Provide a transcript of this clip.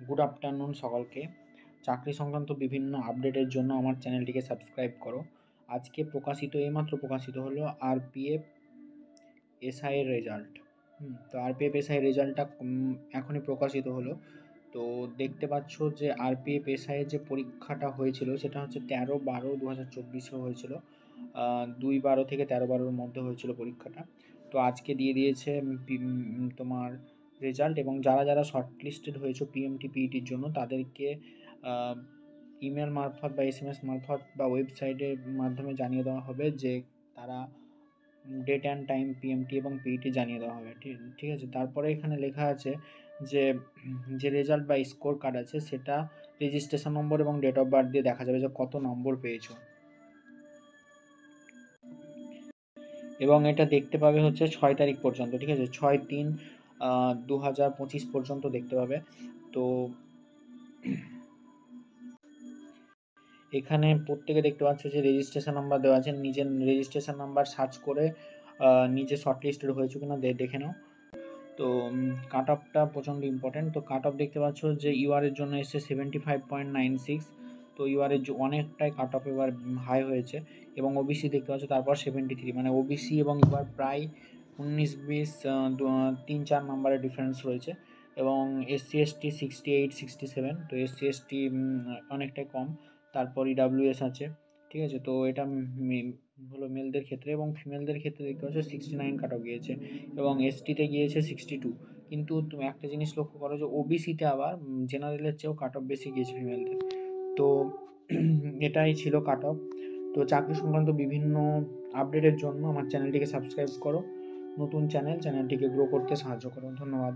Good afternoon সকলকে। চাকরি সংক্রান্ত বিভিন্ন আপডেটের জন্য আমার চ্যানেলটিকে সাবস্ক্রাইব করো। আজকে এইমাত্র প্রকাশিত হলো আরপিএফ এসআই এর রেজাল্ট। তো আরপিএফ এসআই রেজাল্টটা এখনই প্রকাশিত হলো। তো দেখতে পাচ্ছ যে আরপিএফ এসআই এর যে পরীক্ষাটা হয়েছিল সেটা হচ্ছে 13/12/2024 হয়েছিল। 2/12 থেকে 13/12-র মধ্যে হয়েছিল পরীক্ষাটা। তো আজকে দিয়ে দিয়েছে তোমার রেজাল্ট, এবং যারা যারা শর্টলিস্টেড হয়েছে পিএমটি পিইটির জন্য তাদেরকে ইমেল মারফত বা এসএমএস মারফত বা ওয়েবসাইটের মাধ্যমে জানিয়ে দেওয়া হবে যে তারা ডেট অ্যান্ড টাইম পিএমটি এবং পিইটি জানিয়ে দেওয়া হবে। ঠিক আছে। তারপরে এখানে লেখা আছে যে যে রেজাল্ট বা স্কোর কার্ড আছে সেটা রেজিস্ট্রেশন নম্বর এবং ডেট অফ বার্থ দিয়ে দেখা যাবে যে কত নম্বর পেয়েছো, এবং এটা দেখতে পাবে হচ্ছে 6 তারিখ পর্যন্ত। ঠিক আছে, 6/3/2025 পর্যন্ত দেখতে পাবে। তো এখানে প্রত্যেকে দেখতে পাচ্ছে যে রেজিস্ট্রেশন নাম্বার দেওয়া আছে, নিজের রেজিস্ট্রেশন নাম্বার সার্চ করে নিজে শর্টলিস্টেড হয়েছে কিনা দেখে নাও। তো কাট অফটা প্রচণ্ড ইম্পর্টেন্ট। তো কাট অফ দেখতে পাচ্ছ যে ইউআরের জন্য এসছে 75.96। তো ইউআরের অনেকটাই কাট অফ এবার হাই হয়েছে, এবং ওবিসি দেখতে পাচ্ছ তারপর 73, মানে ওবিসি এবং ইউআর প্রায় 19-20 3-4 নাম্বারের ডিফারেন্স রয়েছে। এবং এসসি এসটি 68-67। তো এসসি এসটি অনেকটাই কম। তারপর ইডাব্লিউএস আছে। ঠিক আছে। তো এটা হলো মেলদের ক্ষেত্রে, এবং ফিমেলদের ক্ষেত্রে দেখতে পাচ্ছ 69 কাট অফ গিয়েছে, এবং এসটিতে গিয়েছে 62। কিন্তু তুমি একটা জিনিস লক্ষ্য করো যে ওবিসিতে আবার জেনারেলের চেয়েও কাট অফ বেশি গিয়েছে ফিমেলদের। তো এটাই ছিল কাট অফ। তো চাকরি সংক্রান্ত বিভিন্ন আপডেটের জন্য আমার চ্যানেলটিকে সাবস্ক্রাইব করো। নতুন চ্যানেলটিকে গ্রো করতে সাহায্য করো। ধন্যবাদ।